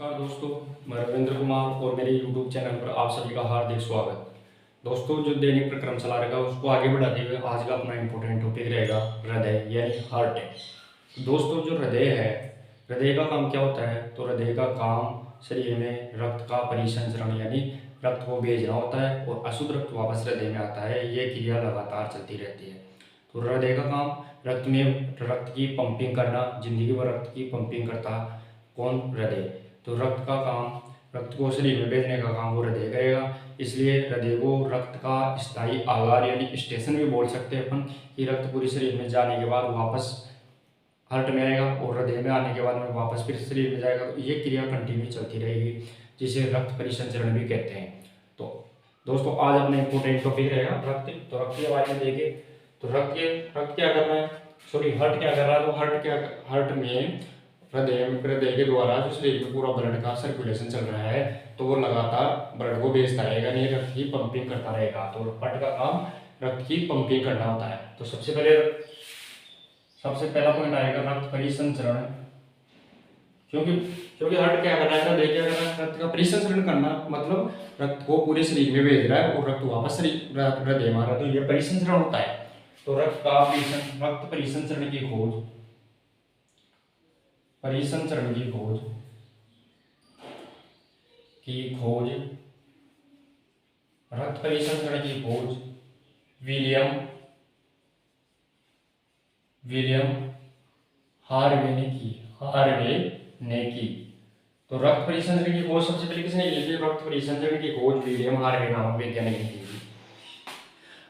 नमस्कार दोस्तों, मैं रविंद्र कुमार और मेरे YouTube चैनल पर आप सभी का हार्दिक स्वागत। दोस्तों, जो दैनिक प्रक्रम चला रहेगा उसको आगे बढ़ाते हुए आज का अपना इम्पोर्टेंट टॉपिक रहेगा हृदय यानी हार्ट। दोस्तों, जो हृदय है, हृदय का काम क्या होता है? तो हृदय का काम शरीर में रक्त का परिसंचरण यानी रक्त को भेजना होता है और अशुद्ध रक्त वापस हृदय में आता है। ये क्रिया लगातार चलती रहती है। तो हृदय का काम रक्त की पंपिंग करना, जिंदगी भर रक्त की पंपिंग करता कौन? हृदय। तो रक्त का काम, रक्त को शरीर में भेजने का काम वो हृदय करेगा। इसलिए हृदय को रक्त का स्थायी आगार यानी स्टेशन भी बोल सकते हैं अपन, कि रक्त पूरे शरीर में जाने के बाद वापस हार्ट में आएगा और हृदय में आने के बाद में वापस फिर शरीर में जाएगा। तो ये क्रिया कंटिन्यू चलती रहेगी, जिसे रक्त परिसंचरण भी कहते हैं। तो दोस्तों, आज अपना इंपोर्टेंट टॉपिक रहेगा रक्त। तो रक्त के बारे में देखें तो रक्त क्या कर रहा है, हार्ट क्या कर रहा है? तो हार्ट में हृदय के द्वारा जो शरीर में पूरा ब्लड का सर्कुलेशन चल रहा है, तो वो लगातार ब्लड को भेजता रहेगा, नहीं रक्त की पंपिंग करता रहेगा। तो हार्ट का काम रक्त की पंपिंग करना होता है। तो सबसे पहला पॉइंट आएगा रक्त परिसंचरण। क्योंकि हार्ट क्या कर रहा है, हृदय क्या कर रहा है? रक्त का परिसंचरण करना, मतलब रक्त को पूरे शरीर में भेज रहा है और रक्त वापस हृदय में आ रहा है। तो ये परिसंचरण होता है। तो रक्त परिसंचरण की खोज रक्त परिसंचरण की खोज विलियम हार्वे ने की। तो रक्त परिसंचरण की खोज सबसे पहले किसने की थी? रक्त परिसंचरण की खोज विलियम हार्वे नामक वैज्ञानिक ने की थी।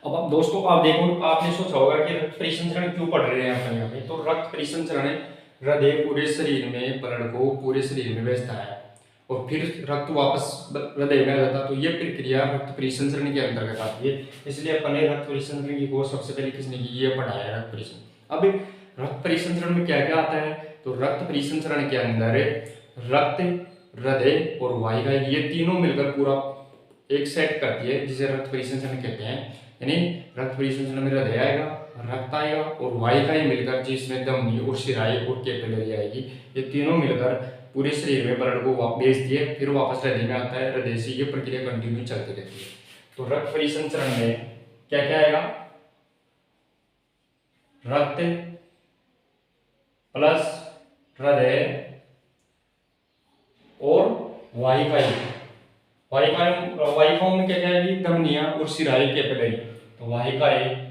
अब दोस्तों, आप देखो, आपने सोचा होगा कि रक्त परिसंचरण क्यों पढ़ रहे हैं अपन यहाँ पे। तो रक्त परिसंचरण हृदय पूरे शरीर में ब्लड को पूरे शरीर में भेजता है और फिर रक्त वापस हृदय में आ जाता है। तो ये प्रक्रिया रक्त परिसंचरण के अंतर्गत आती है। इसलिए अपन ने रक्त परिसंचरण की खोज सबसे पहले किसने की? ये पढ़ाया है, रक्त परिसंचरण। अब रक्त परिसंचरण में क्या क्या आता है? तो रक्त परिसंचरण के अंदर रक्त, हृदय और वाहिका, ये तीनों मिलकर पूरा एक सेट करती है, जिसे रक्त परिसंचरण कहते हैं। यानी रक्त परिसंचरण में हृदय आएगा, रक्त आएगा और वाहिकाएं मिलकर, जिसमें धमनी और शिराएं और कैपिलरी आएगी, ये तीनों मिलकर पूरे शरीर में ब्लड को भेजती है, फिर वापस हृदय में आता है। हृदय से ये प्रक्रिया कंटिन्यू चलती रहती है। तो रक्त परिसंचरण में क्या क्या आएगा? रक्त प्लस हृदय और वाहिकाओं में क्या क्या आएगी? धमनियां और शिराएं, कैपिलरी। तो वाहिकाएं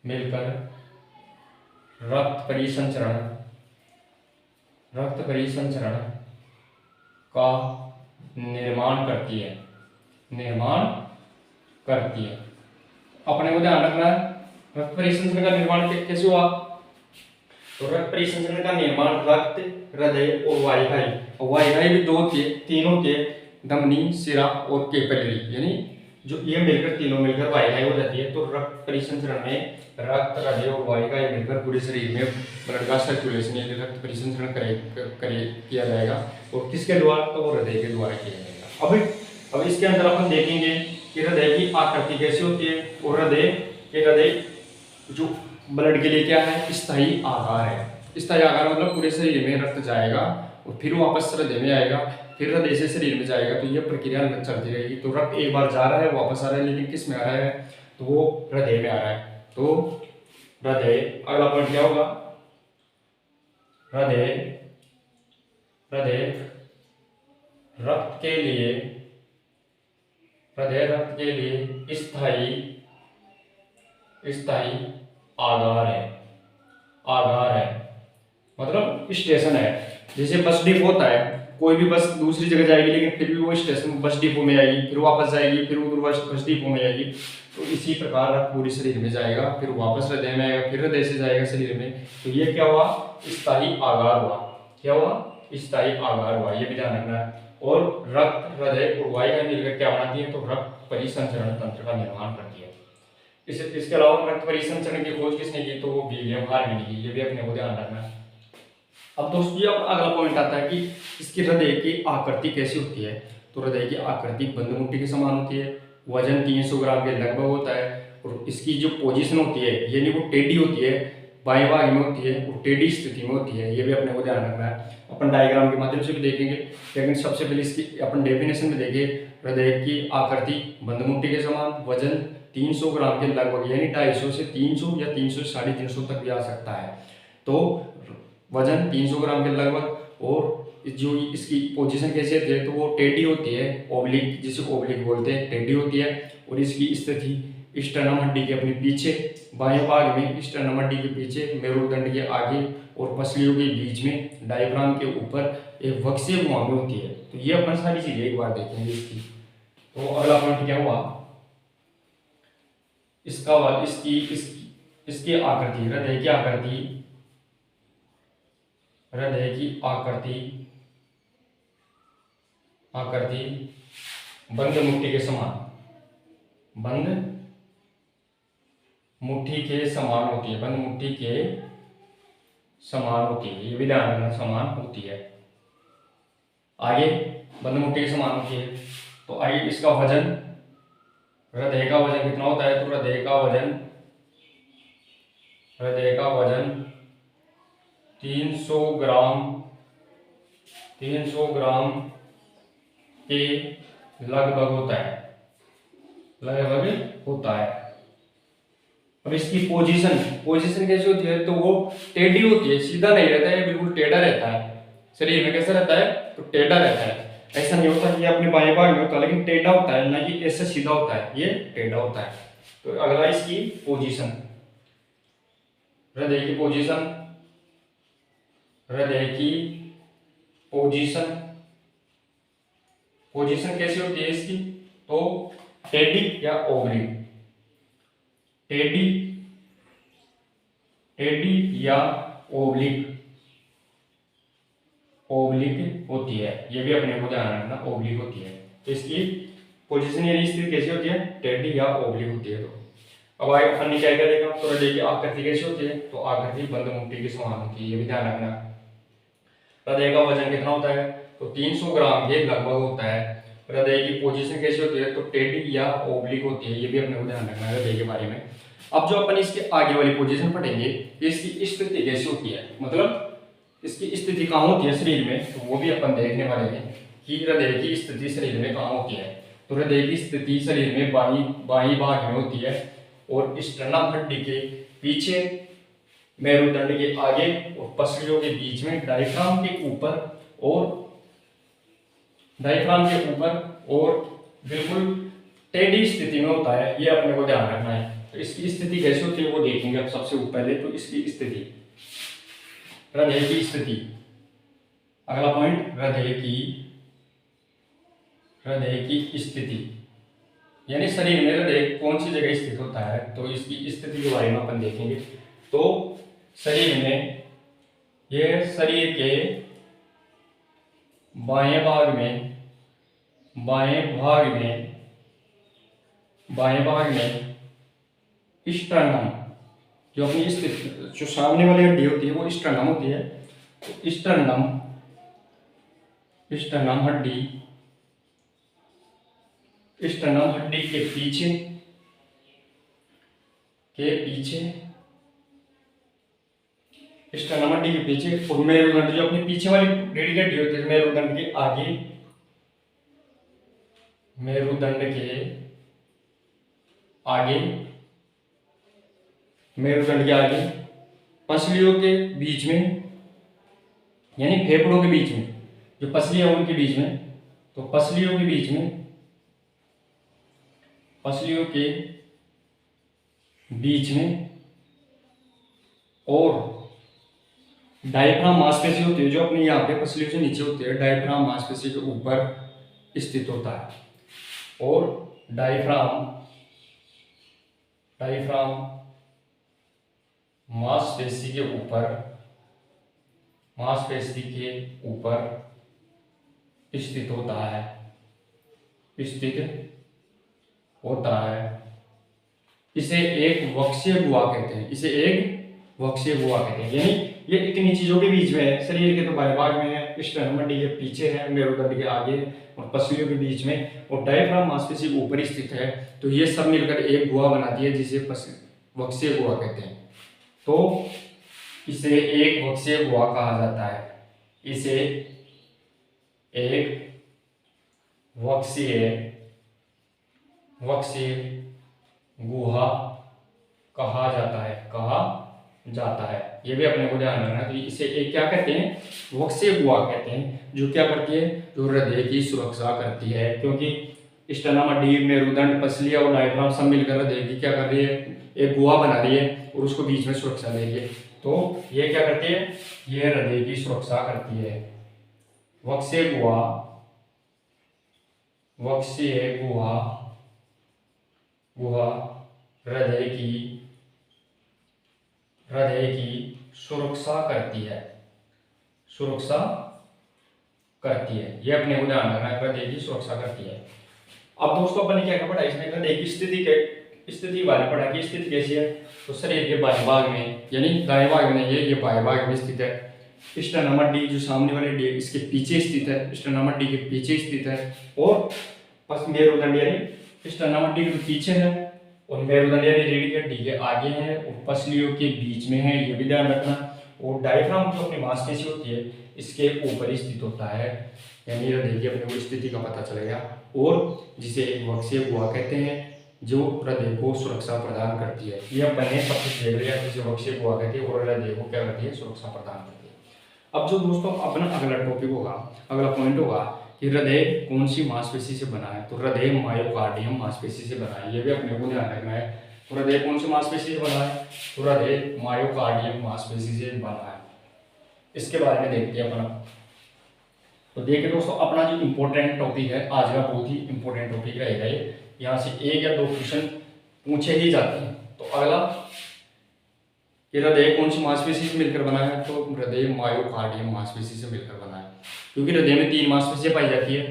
मिलकर रक्त परिसंचरण का निर्माण करती है। अपने को ध्यान रखना है, रक्त परिसंचरण का निर्माण कैसे हुआ? तो रक्त परिसंचरण का निर्माण रक्त, हृदय और वाहिकाएं भी तीनों के धमनी, शिरा और कैपिलरी, यानी जो ये मिलकर तीनों मिलकर वाहिकाएं हो जाती है। तो रक्त परिसंचरण में रक्त, हृदय और वाहिकाएं मिलकर पूरे शरीर में ब्लड का सर्कुलेशन यानी रक्त परिसंचरण किया जाएगा। और किसके द्वारा? तो हृदय के द्वारा किया जाएगा। अब इसके अंदर अपन देखेंगे कि हृदय की आकृति कैसी होती है। और हृदय जो ब्लड के लिए क्या है? स्थायी आधार है। स्थायी आधार मतलब पूरे शरीर में रक्त जाएगा और फिर वापस हृदय में आएगा, फिर हृदय से शरीर में जाएगा। तो ये प्रक्रिया चलती रहेगी। तो रक्त एक बार जा रहा है, वापस आ रहा है, लेकिन किस में आ रहा है? तो वो हृदय में आ रहा है। तो हृदय, अगला पॉइंट क्या होगा? हृदय रक्त के लिए स्थायी आधार है, मतलब स्टेशन है। जैसे बस डिपो होता है, कोई भी बस दूसरी जगह जाएगी, लेकिन फिर भी वो स्टेशन बस डिपो में आएगी, फिर वापस जाएगी, फिर उधर बस डिपो में जाएगी। तो इसी प्रकार रक्त पूरे शरीर में जाएगा, फिर वापस हृदय में आएगा, फिर हृदय से जाएगा शरीर में। तो ये क्या हुआ? स्थायी आधार हुआ। क्या हुआ? स्थायी आधार हुआ। ये भी ध्यान रखना है। और रक्त, हृदय और वाहिकाएं मिलकर क्या बनाती है? तो रक्त परिसंचरण तंत्र का निर्माण करती है। इसके अलावा रक्त परिसंचरण की खोज किसने की? तो वो विलियम हार्वे ने की। ये भी अपने को ध्यान रखना है। अब दोस्तों, ये अगला पॉइंट आता है कि इसकी हृदय की आकृति कैसी होती है। तो हृदय की आकृति बंद मुट्ठी के समान होती है, वजन 300 ग्राम के लगभग होता है और इसकी जो पोजीशन होती है यानी वो टेढ़ी होती है, बाएं भाग में होती है, वो टेढ़ी स्थिति में होती है। ये भी अपने को ध्यान रखना है। अपन डायग्राम के माध्यम से भी देखेंगे, लेकिन सबसे पहले इसकी अपन डेफिनेशन में देखें। हृदय की आकृति बंद मुट्ठी के समान, वजन 300 ग्राम के लगभग, यानी 250 से 300 या 300 से 350 तक भी आ सकता है। तो वजन 300 ग्राम के लगभग, और जो इसकी पोजीशन कैसी होती है, तो वो टेढ़ी होती है, ओब्लिक, जिसे ओब्लिक बोलते हैं, टेढ़ी होती है। और इसकी स्थिति स्टर्नम हड्डी के अपने पीछे बाएं भाग में, स्टर्नम हड्डी के पीछे, मेरुदंड के आगे और पसलियों के बीच में, डायफ्राम के ऊपर एक वक्सीय गुहा में होती है। तो ये अपन सारी चीजें एक बार देखेंगे इसकी। तो अगला पॉइंट क्या हुआ, इसकी आकृति, हृदय की आकृति, हृदय की आकृति बंद मुट्ठी के समान, बंद मुट्ठी के समान होती है, बंद मुट्ठी के समान होती है। ये भी ध्यान रखना, समान होती है। आगे बंद मुट्ठी के समान होती है। तो आइए इसका वजन, हृदय का वजन कितना होता है, तो हृदय का वजन 300 ग्राम के लगभग होता है। और इसकी पोजीशन कैसी होती है, तो वो टेढ़ी होती है, सीधा नहीं रहता है, बिल्कुल टेढ़ा रहता है। शरीर में कैसा रहता है, तो टेढ़ा रहता है। ऐसा नहीं होता कि ये अपने बाएं भाग में होता है, लेकिन टेढ़ा होता है, ना कि ऐसे सीधा होता है, ये टेढ़ा होता है। तो अगला इसकी पोजीशन, हृदय की पोजीशन, पोजीशन कैसी होती है इसकी, तो टेढ़ी या ओब्लिक, टेढ़ी या ओब्लिक होती है। ये भी अपने को ध्यान रखना, ओब्लिक होती है। तो इसकी पोजीशन यानी स्थिति कैसी होती है, टेढ़ी या ओब्लिक होती है। तो अब आगे अपन क्या करेगा, तो हृदय की आकृति कैसी होती है, तो आकृति बंद मुट्ठी के समान होती है। ये भी ध्यान रखना। हृदय का वजन कितना होता है, तो 300 ग्राम के लगभग होता है। हृदय की पोजीशन कैसी होती है, तो टेढ़ी या ओब्लिक होती है। ये भी अपने को ध्यान रखना है हृदय के बारे में। अब जो अपन इसके आगे वाली पोजीशन पढ़ेंगे, इसकी स्थिति कैसी होती है, मतलब इसकी स्थिति कहाँ होती है शरीर में, तो वो भी अपन देखने वाले हैं कि हृदय की स्थिति शरीर में कहाँ होती है। तो हृदय की स्थिति शरीर में बाईं भाग में होती है, और स्टर्नम हड्डी के पीछे, मेरुदंड के आगे और पसलियों के बीच में, डायफ्राम के ऊपर और बिल्कुल टेढ़ी स्थिति में होता है। ये अपने को ध्यान रखना है। तो इसकी स्थिति कैसे होती है वो देखेंगे अब सबसे पहले। तो इसकी स्थिति, हृदय की स्थिति, अगला पॉइंट, हृदय की स्थिति, यानी शरीर में हृदय कौन सी जगह स्थित होता है, तो इसकी स्थिति के बारे में अपन देखेंगे। तो शरीर में, यह शरीर के बाएं भाग में स्टर्नम, जो अपनी स्थिति, जो सामने वाली हड्डी होती है वो स्टर्नम होती है। तो स्टर्नम हड्डी के पीछे स्टर्नम हड्डी के पीछे, और मेरुदंड, जो अपनी पीछे वाली रीढ़ की हड्डी होती है, मेरुदंड के आगे, मेरुदंड के आगे, पसलियों के बीच में, यानी फेफड़ों के बीच में, जो पसलियां उनके बीच में, तो पसलियों के बीच में और डायफ्राम मांसपेशी होती है, जो अपने यहाँ पे पसलियों से नीचे होती है, डायफ्राम मांसपेशी के ऊपर स्थित होता है। और डायफ्राम मांसपेशी के ऊपर स्थित होता है। इसे एक वक्सीय गुहा कहते हैं। यानी ये इतनी चीजों के बीच में है, शरीर के तो बाएं भाग में है, स्टर्नम हड्डी के पीछे है, मेरुदंड के आगे और पसलियों के बीच में, और डायफ्राम मांसपेशी के ऊपर स्थित है। तो ये सब मिलकर एक गुहा बनाती है, जिसे वक्सीय गुहा कहते हैं। तो इसे एक वक्शीय गुहा कहा जाता है। इसे एक वक्शीय वक्शीय गुहा कहा जाता है, कहा जाता है। ये भी अपने को ध्यान रखना है। तो इसे एक क्या कहते हैं, वक्शीय गुहा कहते हैं, जो क्या करती है, जो हृदय की सुरक्षा करती है। क्योंकि स्टेनम, हड्डी, मेरुदंड, पसली और डायफ्राम सब मिलकर हृदय की क्या कर रही है, एक गुहा बना रही है और उसको बीच में सुरक्षा दे रही है। तो ये क्या करती है, ये हृदय की सुरक्षा करती है। वक्शीय गुहा, वक्शीय गुहा गुहा हृदय की सुरक्षा करती है, सुरक्षा करती है। ये अपने को ध्यान रखना है, हृदय की सुरक्षा करती है। अब दोस्तों अपन ने क्या पढ़ा, इसमें हृदय की स्थिति बारे पढ़ा कि स्थिति कैसी है। तो शरीर के बाएं भाग में, यानी दाएं भाग में ये बाएं भाग में स्थित है। स्टेनम हड्डी जो सामने वाली हड्डी है इसके पीछे स्थित है, स्टेनम हड्डी के पीछे स्थित है। और बस मेरुदंड यानी स्टेनम हड्डी के पीछे है और मेरुदंड यानी रीढ़ की हड्डी के आगे है और पसलियों के बीच में है, ये भी ध्यान रखना। और डायफ्राम जो अपनी मांसपेशी होती है इसके ऊपर स्थित होता है, यानी हृदय की अपने को स्थिति का पता चलेगा। और जिसे एक वक्शीय गुहा कहते हैं, जो हृदय को सुरक्षा प्रदान करती है। ये अपन ने सब कुछ देख लिया, जिसे वक्शीय गुहा कहती है और हृदय को क्या करती है, सुरक्षा प्रदान करती है। अब जो दोस्तों अपना अगला टॉपिक होगा, अगला पॉइंट होगा कि हृदय कौन सी मांसपेशी से बना है। तो हृदय मायोकार्डियम मांसपेशी से बना है, ये भी अपने को ध्यान रखना है। तो हृदय कौन सी मांसपेशी से बना है, तो हृदय मायोकार्डियम मांसपेशी से बना है। इसके बारे में देखते हैं अपना। तो देखिए दोस्तों, अपना जो इम्पोर्टेंट टॉपिक है आज का, बहुत ही इम्पोर्टेंट टॉपिक रहेगा ये। यहाँ से एक या दो क्वेश्चन पूछे ही जाते हैं। तो अगला, हृदय कौन सी मांसपेशी से मिलकर बना है, तो हृदय मायोकार्डियम मांसपेशी से मिलकर बना है। क्योंकि हृदय में 3 मांसपेशियां पाई जाती है।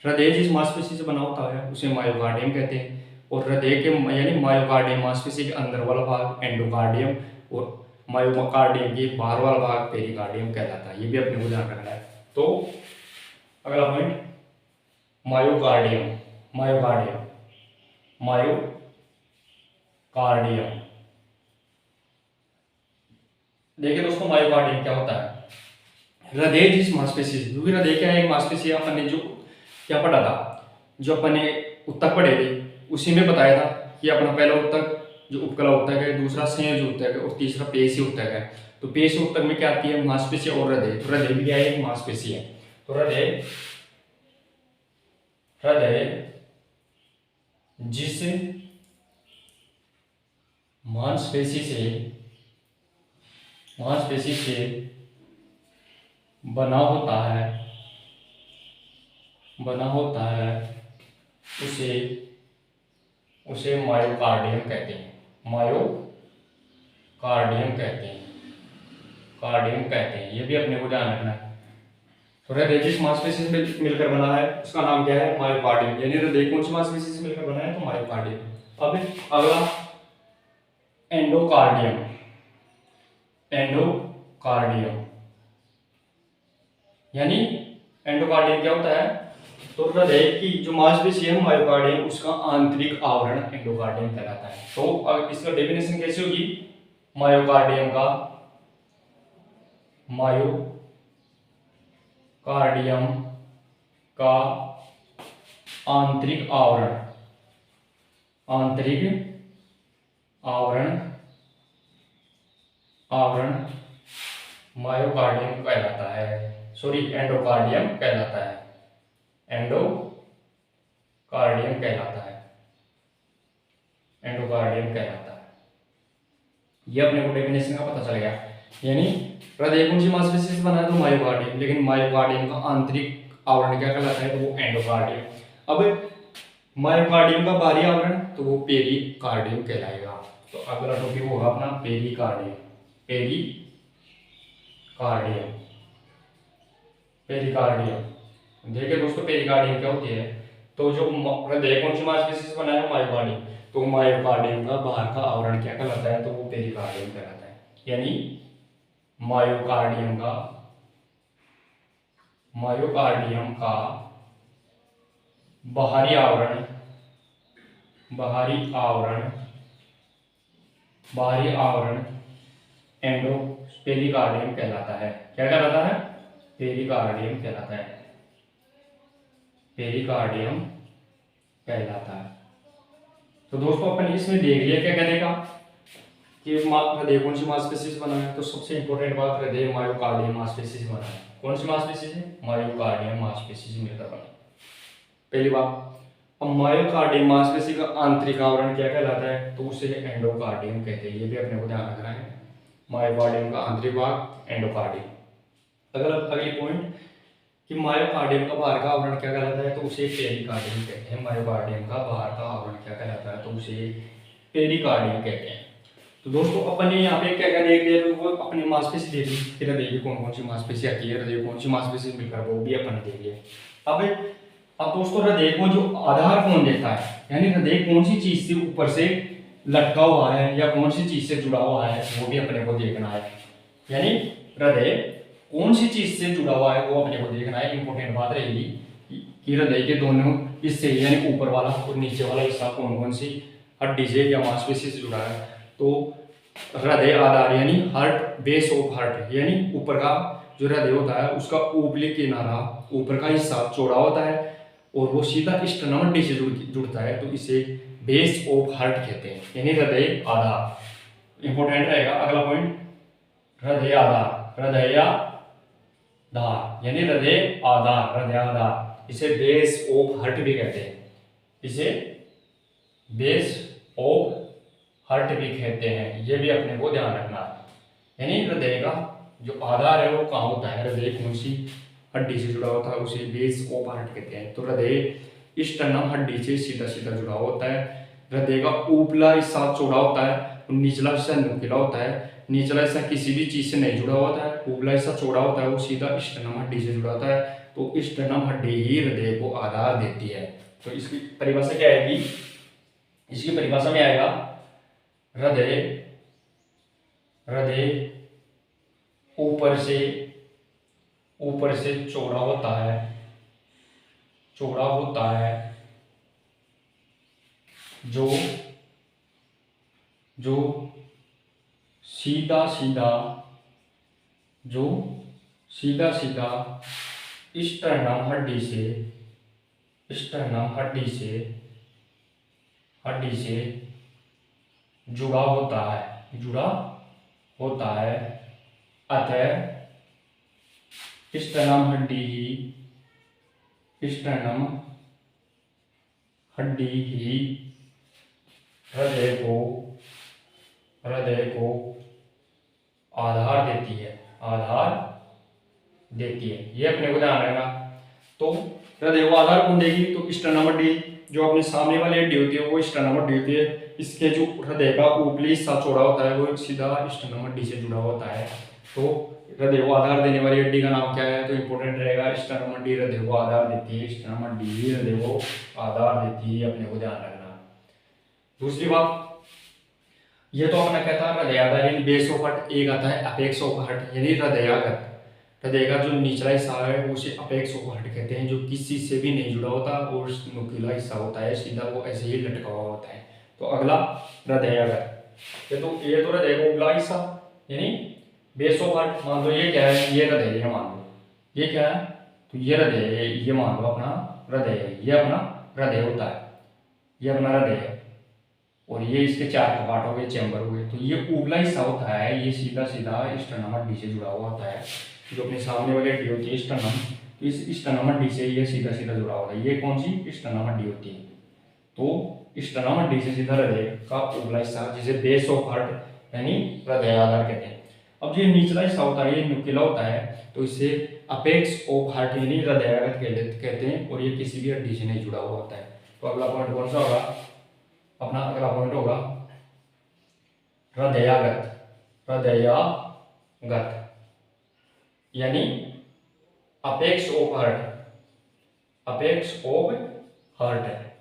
हृदय जिस मांसपेशी से बना होता है उसे मायोकार्डियम कहते हैं। और हृदय के यानी मायोकार्डियम मांसपेशी के अंदर वाला भाग एंडोकार्डियम और मायोकार्डियम के बाहर वाला भाग पेरिकार्डियम कहलाता है। ये भी अपने को ध्यान रखना है। तो अगला पॉइंट, मायोकार्डियम मायोकार्डियम मायोकार्डियम देखिए दोस्तों, मायोकार्डियम क्या होता है, हृदय जिस मांसपेशी से, क्योंकि हृदय क्या है, एक मांसपेशी है। अपन ने जो क्या पढ़ा था, जो अपन ने उत्तक पढ़े थे उसी में बताया था कि अपना पहला उत्तक जो उपकला उत्तक है, दूसरा संयोजी उत्तक है और तीसरा पेशी उत्तक है। तो पेशी उत्तक में क्या आती है, मांसपेशी और हृदय। तो हृदय भी क्या है, एक मांसपेशी है। तो हृदय जिस मांसपेशी से बना होता है उसे मायोकार्डियम कहते हैं, कार्डियम कहते हैं। ये भी अपने को ध्यान रखना है। तो हृदय जिस मांसपेशी से मिलकर बना है उसका नाम क्या है, मायोकार्डियम। यानी हृदय कौन सी मांसपेशी से मिलकर बना है, तो मायोकार्डियम। अब अगला एंडोकार्डियम यानी एंडोकार्डियम क्या होता है, तो हृदय की जो मांसपेशी है मायोकार्डियम, उसका आंतरिक आवरण एंडोकार्डियम कहलाता है। तो अब इसका डेफिनेशन कैसे होगी, मायोकार्डियम का आंतरिक आवरण मायोकार्डियम कहलाता है, सॉरी एंडोकार्डियम कहलाता है, एंडोकार्डियम कहलाता है। ये अपने को डेफिनेशन का पता चल गया। यानी हृदय कौन सी मांसपेशी से बना है, तो मायोकार्डियम। लेकिन मायोकार्डियम का आंतरिक आवरण क्या कहलाता है, तो वो एंडोकार्डियम। अब मायोकार्डियम का बाहरी आवरण, तो वो पेरिकार्डियम कहलाएगा। तो अगला टॉपिक होगा अपना पेरिकार्डियम। देखिए दोस्तों, पेरिकार्डियम क्या होती है, तो जो हृदय कौन सी मांसपेशी से बना है, मायोकार्डियम। तो मायोकार्डियम का बाहर का आवरण क्या कहलाता है, तो वो पेरिकार्डियम कहलाता है। यानी मायोकार्डियम का बाहरी आवरण एंडो पेरिकार्डियम कहलाता है। क्या कहलाता है? पेरिकार्डियम कहलाता है। पेरिकार्डियम कहलाता है। तो दोस्तों अपन इसमें देख लिया क्या कहने का कि हृदय कौन सी मांसपेशी से बना है। तो सबसे इंपॉर्टेंट बात, हृदय मायोकार्डियम मांसपेशी से बना है। कौन सी मांसपेशी से? मायोकार्डियम मांसपेशी से मिलकर बना। पहली बात, अब मायोकार्डियम मांसपेशी का आंतरिक आवरण क्या कहलाता है? तो उसे एंडोकार्डियम कहते हैं। ये भी अपने को ध्यान रखना है। मायोकार्डियम का आंतरिक भाग एंडोकार्डियम। अगली पॉइंट कि मायोकार्डियम का बाहर का आवरण क्या कहलाता है? तो उसे पेरिकार्डियम कहते हैं। मायोकार्डियम का बाहर का आवरण क्या कहलाता है? तो उसे पेरिकार्डियम कहते हैं। तो दोस्तों अपन ने यहाँ पे क्या क्या देख लिया, तो वो अपनी मांसपेशी देख ली कि हृदय की कौन कौन सी मांसपेशी आती है, हृदय कौन सी मांसपेशी मिलकर वो भी अपन ने देख लिया। अब दोस्तों हृदय को जो आधार कौन देता है, यानी हृदय कौन सी चीज से ऊपर से लटका हुआ है या कौन सी चीज से जुड़ा हुआ है, वो भी अपने को देखना है। यानी हृदय कौन सी चीज से जुड़ा हुआ है वो अपने को देखना है। इंपॉर्टेंट बात रहेगी कि हृदय के दोनों हिस्से यानी ऊपर वाला और नीचे वाला हिस्सा कौन कौन सी हड्डी से या मांसपेशी से जुड़ा है। तो हृदय आधार यानी हार्ट, बेस ऑफ हार्ट, यानी ऊपर का जो हृदय होता है उसका ऊपरी किनारा, ऊपर का हिस्सा चौड़ा होता है और वो सीधा स्टर्नम हड्डी से जुड़ता है, तो इसे बेस ऑफ हार्ट कहते हैं, यानी हृदय आधार। इंपॉर्टेंट रहेगा अगला पॉइंट, हृदय आधार, हृदय आधार यानी हृदय आधार, इसे बेस ऑफ हार्ट भी कहते हैं, इसे बेस ऑफ हार्ट भी कहते हैं। ये भी अपने को ध्यान रखना है। यानी हृदय का जो आधार है वो कहाँ होता है, हृदय कौन सी हड्डी से जुड़ा होता है, उसे बेस ऑफ हार्ट कहते हैं। तो हृदय स्टर्नम हड्डी से सीधा सीधा जुड़ा होता है। हृदय का ऊपला हिस्सा चौड़ा होता है और निचला हिस्सा नुकीला होता है। निचला हिस्सा किसी भी चीज से नहीं जुड़ा होता है, ऊपला हिस्सा चौड़ा होता है, वो सीधा स्टर्नम हड्डी से जुड़ा होता है। तो स्टर्नम हड्डी ही हृदय को आधार देती है। तो इसकी परिभाषा क्या आएगी? इसकी परिभाषा में आएगा हृदय ऊपर से चौड़ा होता है, जो सीधा सीधा स्टर्नम हड्डी से जुड़ा होता है। अतः स्टर्नम हड्डी ही हृदय को आधार देती है, ये अपने को ध्यान रखना। तो हृदय को आधार कौन देगी? तो स्टर्नम हड्डी, जो अपने सामने वाली हड्डी होती है वो स्टर्नम हड्डी होती है। इसके जो हृदय का ऊपरी हिस्सा चौड़ा होता है वो सीधा स्टर्नम हड्डी से जुड़ा होता है। तो हृदय को आधार देने वाली हड्डी का नाम क्या है? तो इंपॉर्टेंट रहेगा स्टर्नम हड्डी हृदय को आधार देती है, स्टर्नम हड्डी ही हृदय को आधार देती है, अपने को ध्यान रखना। दूसरी बात, ये तो अपना कहता है हृदय आधार यानी बेस ऑफ हार्ट, एक आता है अपेक्स ऑफ हार्ट यानी हृदयागत। हृदय का जो निचला हिस्सा है उसे अपेक्स ऑफ हार्ट कहते हैं, जो किसी से भी नहीं जुड़ा होता और नुकीला हिस्सा होता है, सीधा वो ऐसे ही लटका हुआ होता है। तो अगला हृदयागत, ये तो हृदय का उपला हिस्सा यानी बेस ऑफ हार्ट। मान लो ये क्या है? ये हृदय है, मान लो ये क्या है? तो ये हृदय है, ये मान लो अपना हृदय है, ये अपना हृदय होता है, ये अपना हृदय है और ये इसके चार कपाट हो गए, चैम्बर हो गए। तो ये ऊपला हिस्सा होता है, ये सीधा स्टर्नम हड्डी से जुड़ा हुआ होता है, जो अपने सामने वाली हड्डी होती है स्टर्नम, तो इस स्टर्नम हड्डी से ये सीधा जुड़ा होता है। ये कौन सी? स्टर्नम हड्डी होती है। तो स्टर्नम हड्डी से सीधा हृदय का ऊपला हिस्सा जिसे बेस ऑफ हार्ट यानी हृदय आधार कहते हैं। अब जो निचला हिस्सा होता है ये नुकीला होता है, तो इसे अपेक्स ऑफ हार्ट यानी हृदयागत कहते हैं और ये किसी भी हड्डी से नहीं जुड़ा हुआ होता है। तो अगला पॉइंट कौन सा होगा? अपना अगला पॉइंट होगा हृदयागत यानी अपेक्स ऑफ हार्ट है।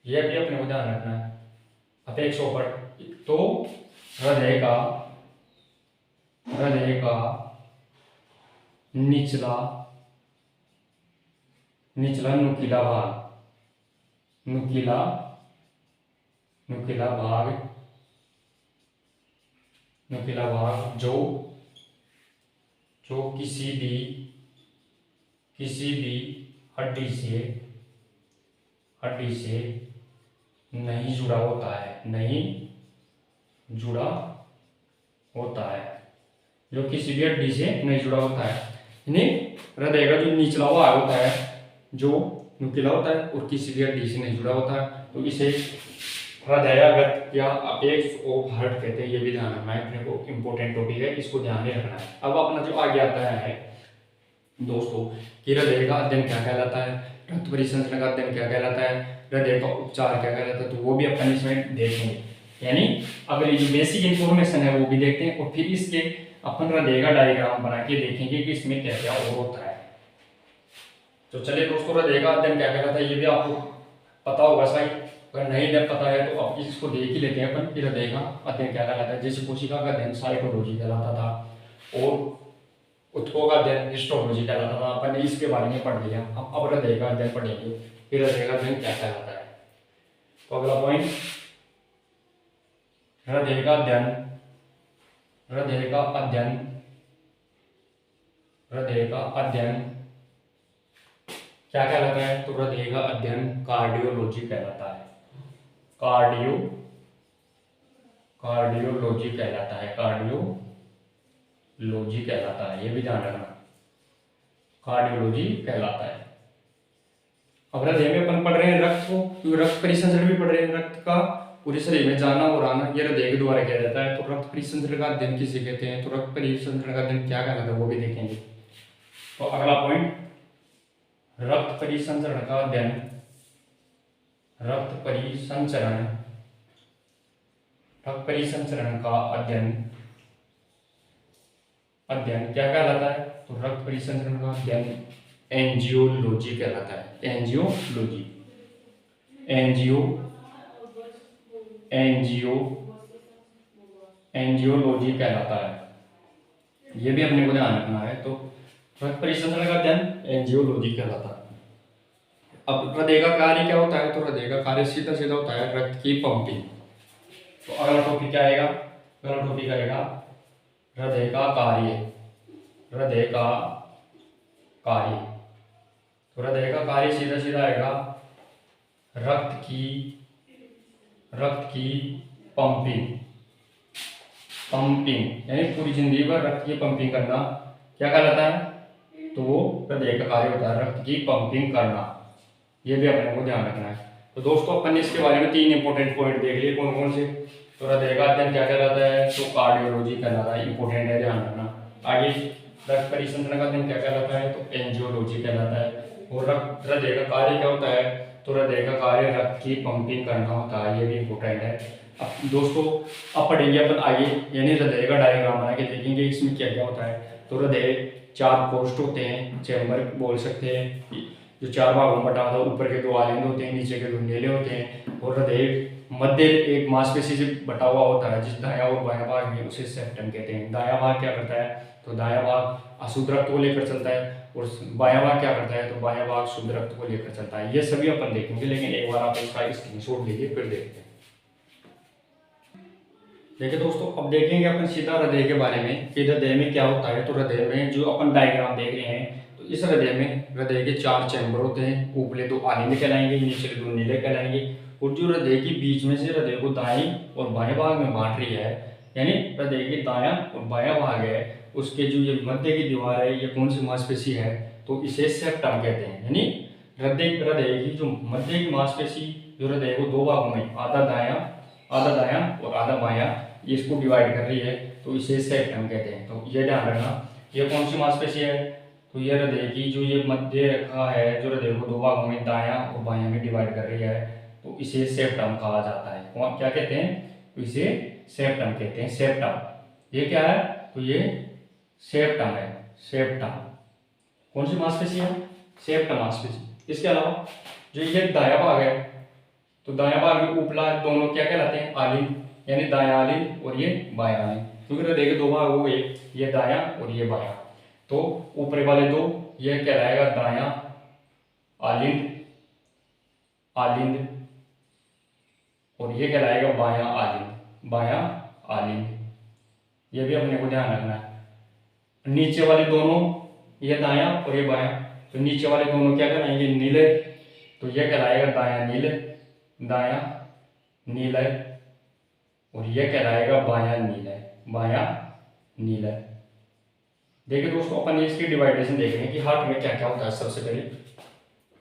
यह भी अपने को ध्यान रखना है, अपेक्स ऑफ हार्ट। तो हृदय का निचला नुकीला भाग नुकीला भाग जो जो किसी भी हड्डी से नहीं जुड़ा होता है, नहीं जुड़ा होता है, जो किसी भी हड्डी से नहीं जुड़ा होता है। यानी हृदय का जो निचला भाग होता है जो नुकीला होता है और किसी भी हड्डी से नहीं जुड़ा होता है, तो इसे हृदयाघात या अपेक्स ऑफ हार्ट कहते हैं। ये भी ध्यान रखना है, अपने को इम्पोर्टेंट टॉपिक है, इसको ध्यान में रखना है। अब अपना जो आगे आता है दोस्तों कि हृदय का अध्ययन क्या कहलाता है, रक्त परिसंचरण का अध्ययन क्या कहलाता है, हृदय का उपचार क्या कहलाता है, तो वो भी अपन इसमें देखेंगे। यानी अगली जो बेसिक इन्फॉर्मेशन है वो भी देखते हैं और फिर इसके अपन हृदय का डायग्राम बना के देखेंगे कि इसमें क्या क्या और होता है। तो चलिए दोस्तों, हृदय का अध्ययन क्या कहलाता है ये भी आपको पता होगा सही, अगर नहीं जब पता है तो अब इसको देख ही लेते हैं अपन कि हृदय का अध्ययन क्या कहलाता है। जैसे कोशिका का अध्ययन साइटोलॉजी कहलाता था और उत्तकों का अध्ययन हिस्टोलॉजी कहलाता था, अपन ने इसके बारे में पढ़ लिया। अब हृदय का अध्ययन पढ़ेंगे कि हृदय का अध्ययन क्या कहलाता है। तो अगला पॉइंट, हृदय का अध्ययन क्या कहलाता है, तो हृदय का अध्ययन कार्डियोलॉजी कहलाता है। कार्डियोलॉजी कहलाता है, ये भी ध्यान रखना, कार्डियोलॉजी कहलाता है। अब हृदय में अपन पढ़ रहे हैं रक्त को, तो रक्त परिसंचरण भी पढ़ रहे हैं, रक्त का पूरे शरीर में जाना और आना ये हृदय के द्वारा किया जाता है। तो रक्त परिसंचरण का अध्ययन किसे कहते हैं, तो रक्त परिसंचरण का अध्ययन क्या कहलाता है वो भी देखेंगे। तो अगला पॉइंट, रक्त परिसंचरण का अध्ययन क्या कहलाता है, तो रक्त परिसंचरण का अध्ययन एंजियोलॉजी कहलाता है। एंजियोलॉजी कहलाता है, ये भी अपने को ध्यान रखना है। तो रक्त परिसंचरण का अध्ययन एंजियोलॉजी कहलाता है। अब हृदय का कार्य क्या होता है, तो हृदय का कार्य सीधा सीधा होता है रक्त की पंपिंग। तो अगला टॉपिक क्या आएगा, अगला टॉपिक आएगा हृदय का कार्य। तो हृदय का कार्य सीधा सीधा आएगा रक्त की पंपिंग यानी पूरी जिंदगी भर रक्त की पंपिंग करना क्या कहलाता है, तो वो हृदय का कार्य होता है, रक्त की पंपिंग करना। ये भी अपने को ध्यान रखना है। तो दोस्तों अपन ने इसके बारे में 3 इंपॉर्टेंट पॉइंट देख लिए, कौन कौन से, तो हृदय का अध्ययन क्या कहलाता है, तो कार्डियोलॉजी कहलाता है, इंपॉर्टेंट है, ध्यान रखना। आगे रक्त परिसंचरण का अध्ययन क्या कहलाता है, तो एंजियोलॉजी कहलाता है। और हृदय का कार्य क्या होता है, तो हृदय का कार्य रक्त की पंपिंग करना होता है, ये भी इंपॉर्टेंट है। अब दोस्तों अब पढ़ेंगे अपन आगे, यानी हृदय का डायग्राम बना के देखेंगे इसमें क्या क्या होता है। तो हृदय 4 कोष्ठ होते हैं, चैम्बर बोल सकते हैं, जो 4 भागों में बटा होता है, ऊपर के 2 आलिंद होते हैं, नीचे के 2 नीले होते हैं। और हृदय मध्य एक मांसपेशी से बटा हुआ होता है, जिस दायां और बायां भाग में उसे सेप्टम कहते हैं। दायां भाग क्या करता है, तो दायां भाग अशुद्ध रक्त को लेकर चलता है, और बायां भाग क्या करता है, तो बायां भाग शुद्ध रक्त को लेकर चलता है। ये सभी अपन देखेंगे, लेकिन एक बार आप इसका स्क्रीनशॉट लीजिए फिर देखते हैं। देखिए दोस्तों, अब देखेंगे अपन सीधा हृदय के बारे में कि हृदय में क्या होता है। तो हृदय में जो अपन डायग्राम देख रहे हैं, तो इस हृदय में हृदय के 4 चैम्बर होते हैं, ऊपरी 2 आलिंद कहलाएंगे, नीचे के 2 नीले कहलाएंगे। और जो हृदय के बीच में से हृदय को दाएं और बाएं भाग में बांट रही है, यानी हृदय के दायां और बायां भाग है, उसके जो ये मध्य की दीवार है, ये कौन सी मांसपेशी है, तो इसे सेप्टम कहते हैं। यानी हृदय की जो मध्य की मांसपेशी जो हृदय को 2 भागों में, आधा दायां और आधा बायां, ये इसको डिवाइड कर रही है, तो इसे सेप्टम कहते हैं। तो ये ध्यान रखना, ये कौन सी मांसपेशी है, तो ये हृदय की जो ये मध्य रेखा है, जो हृदय को 2 भागों में दायां और बायां में डिवाइड कर रही है, तो इसे सेप्टम कहा जाता है। कौन क्या कहते हैं, तो इसे सेप्टम कहते हैं। सेप्टम ये क्या है, तो ये सेप्टम है। सेप्टम कौन सी मांसपेशी है, सेप्टम मांसपेशी। इसके अलावा जो ये दायां भाग है, तो दायां भाग में उपला दोनों क्या कहलाते हैं, आलिंद, यानी दायां आलिंद और ये बायां आलिंद। क्योंकि हृदय के 2 भाग हो गए, ये दायां और ये बायां, तो ऊपरी वाले 2 ये कहलाएगा दायां आलिंद और ये कहलाएगा बायां आलिंद। ये भी अपने को ध्यान रखना है। नीचे वाले दोनों, ये दायां और ये बायां, तो नीचे वाले दोनों क्या कराएंगे, नीले, तो ये कहलाएगा दायां नीले, दायां नीले, और ये कहलाएगा बायां नीले, बायां नीले। देखिए दोस्तों, अपन इसकी डिवाइडेशन देखेंगे कि हार्ट में क्या क्या होता है। सबसे पहले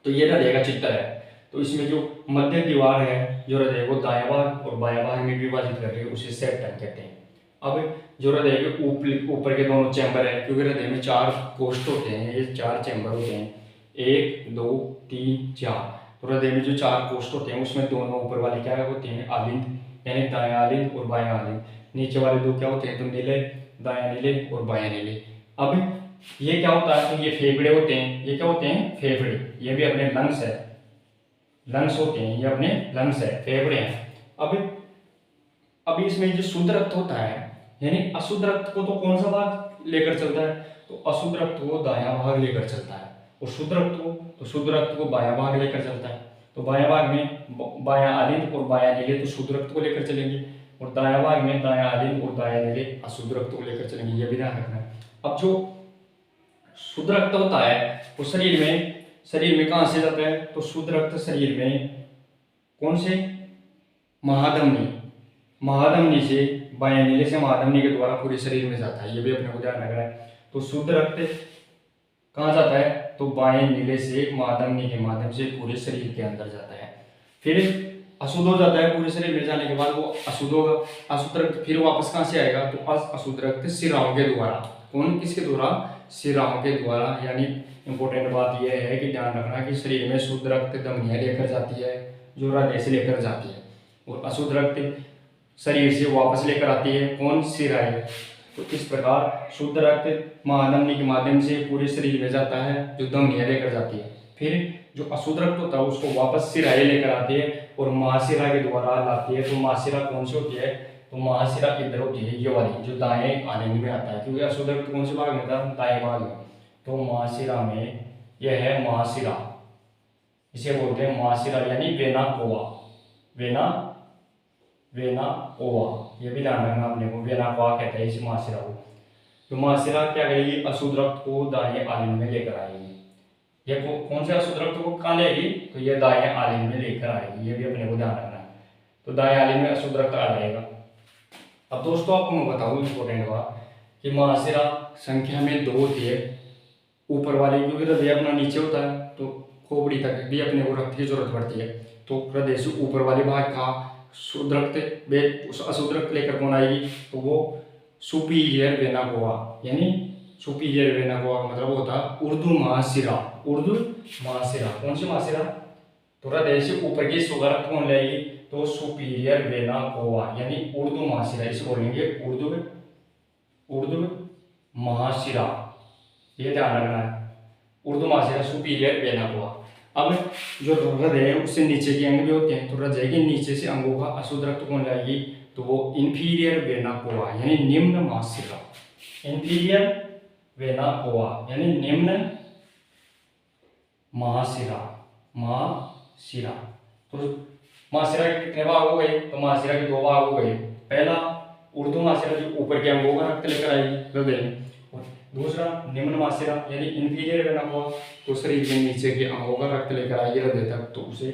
तो ये हृदय का चित्र है, तो इसमें जो मध्य दीवार है जो हृदय को दायां भाग और बायां भाग में विभाजित कर रही है उसे सेप्टम कहते हैं। अब जो हृदय के ऊपर के दोनों चैम्बर है, क्योंकि हृदय में 4 कोष्ठ होते हैं, ये 4 चैम्बर होते हैं, 1 2 3 4। तो हृदय में जो 4 कोष्ठ होते हैं उसमें दोनों ऊपर वाले क्या होते हैं, आलिंद, यानी दायां आलिंद और बायां आलिंद। नीचे वाले 2 क्या होते हैं, तो नीले, दायां नीले और बायां नीले। अब ये क्या होता है, तो ये फेफड़े होते हैं, ये क्या होते हैं, फेफड़े, ये भी अपने लंग्स है, लंग्स होते हैं, ये अपने लंग्स है, फेफड़े हैं। अब इसमें जो शुद्ध रक्त होता है, यानी अशुद्ध रक्त को तो कौन सा भाग लेकर चलता है, तो अशुद्ध रक्त को दायां भाग लेकर चलता है, और शुद्ध रक्त को बायां भाग लेकर चलता है। तो बायां भाग में बायां आलिंद और बायां नीले तो शुद्ध रक्त को लेकर चलेंगे, और दायां भाग में दायां आलिंद और दायां नीले अशुद्ध रक्त को लेकर चलेंगे, ये भी ध्यान रखना है। अब जो शुद्ध रक्त होता है वो शरीर में कहां से जाता है, तो शुद्ध रक्त शरीर में कौन से, महाधमनी से, बायां नीले से महाधमनी के द्वारा पूरे शरीर में जाता है, ये भी अपने को ध्यान रखना है। तो शुद्ध रक्त कहाँ जाता है, तो बाएं नीले से महाधमनी के माध्यम से पूरे शरीर के अंदर जाता है। फिर अशुद्ध हो जाता है, पूरे शरीर में जाने के बाद वो अशुद्ध होगा, अशुद्ध रक्त फिर वापस कहाँ से आएगा, तो अशुद्ध रक्त शिराओं के द्वारा, कौन किसके द्वारा, शिराओं के द्वारा। यानी इंपॉर्टेंट बात यह है कि ध्यान रखना कि शरीर में शुद्ध रक्त धमनियां लेकर जाती है, जो हृदय से लेकर जाती है, और अशुद्ध रक्त शरीर से वापस लेकर आती है, कौन, शिराएं। तो इस प्रकार शुद्ध रक्त महाधमनी के माध्यम से पूरे शरीर में जाता है, जो धमनियां लेकर जाती है। फिर जो अशुद्ध रक्त होता है उसको वापस शिराएं लेकर आती है और महाशिरा के द्वारा लाती है। तो महाशिरा कौन सी होती है, तो महाशिरा इधर होती है, ये वाली जो दाएं आलिंद में आता है, क्योंकि अशुद्ध रक्त कौन से भाग में था, दाएं भाग में। तो महाशिरा में यह है महाशिरा, इसे बोलते हैं महाशिरा, यानी वेना ओवा, ये भी ध्यान रखना अपने को, वेना ओवा कहते हैं इस महाशिरा को। तो महाशिरा क्या करेगी, अशुद्ध रक्त को दाएं आलिंद में लेकर आएगी। ये कौन से अशुद्ध रक्त को कहाँ लेगी, तो ये दाएं आलिंद में लेकर आएगी, ये भी अपने को ध्यान रखना है। तो दाएं आलिंद में अशुद्ध रक्त आ जाएगा। अब दोस्तों आपको मैं बताऊँ इंपॉर्टेंट बात कि महाशिरा संख्या में 2 होती है, ऊपर वाली, क्योंकि हृदय अपना नीचे होता है तो खोपड़ी तक भी अपने को रक्त की जरूरत पड़ती है। तो हृदय से ऊपर वाले भाग का शुद्ध रक्त अशुद्ध रक्त लेकर कौन आएगी, तो वो सुपीरियर वेना कोवा, यानी सुपीरियर वेना कोवा का मतलब होता है उर्दू महाशिरा। कौन सी महाशिरा, तो हृदय से ऊपर की शुद्ध रक्त कौन लाएगी, तो सुपीरियर वेना कोवा, यानी उर्दू महाशिरा, इसे बोलेंगे उर्दू महाशिरा, ये ध्यान रखना है, उर्दू महाशिरा सुपीरियर वेना कोवा। अब जो हृदय है उससे नीचे के अंग भी होते हैं, तो हृदय के नीचे से अंगों का अशुद्ध रक्त कौन लाएगी, तो वो इंफीरियर वेना कोवा, यानी निम्न महाशिरा, इंफीरियर वेना कोवा यानी निम्न महाशिरा। तो महाशिरा के कितने भाग हो गए, तो महाशिरा के 2 भाग हो गए। पहला उर्दू महाशिरा जो ऊपर के अंगों का रक्त लेकर आएगी हृदय में, और दूसरा निम्न महाशिरा यानी इंफीरियर वेना कोवा, तो शरीर के नीचे के अंगों का रक्त लेकर आएगी हृदय तक, तो उसे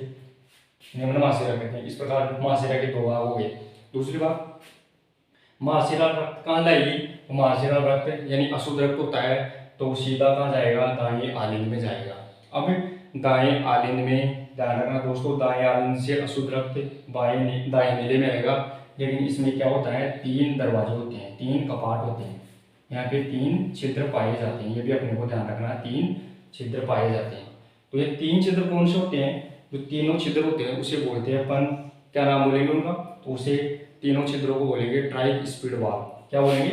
निम्न महाशिरा कहते हैं। इस प्रकार महाशिरा के 2 भाग हो गए। दूसरी बात, महाशिरा रक्त कहाँ लाएगी, तो महाशिरा रक्त यानी अशुद्ध रक्त होता है तो सीधा कहाँ जाएगा, दाएं आलिंद में जाएगा। अब दाएं आलिंद में ध्यान रखना दोस्तों, दाएं आलिंद से अशुद्ध रक्त दाएं नीले में आएगा, लेकिन इसमें क्या होता है, 3 दरवाजे होते हैं, 3 कपाट होते हैं, यहाँ पे 3 छिद्र पाए जाते हैं, ये भी अपने को ध्यान रखना है, 3 छिद्र पाए जाते हैं। तो ये 3 छिद्र कौन से होते हैं, जो तीनों छिद्र होते हैं उसे बोलते हैं अपन, क्या नाम बोलेंगे उनका, तो उसे तीनों छिद्रों को बोलेंगे ट्राइक स्पीड वाल्व। क्या बोलेंगे,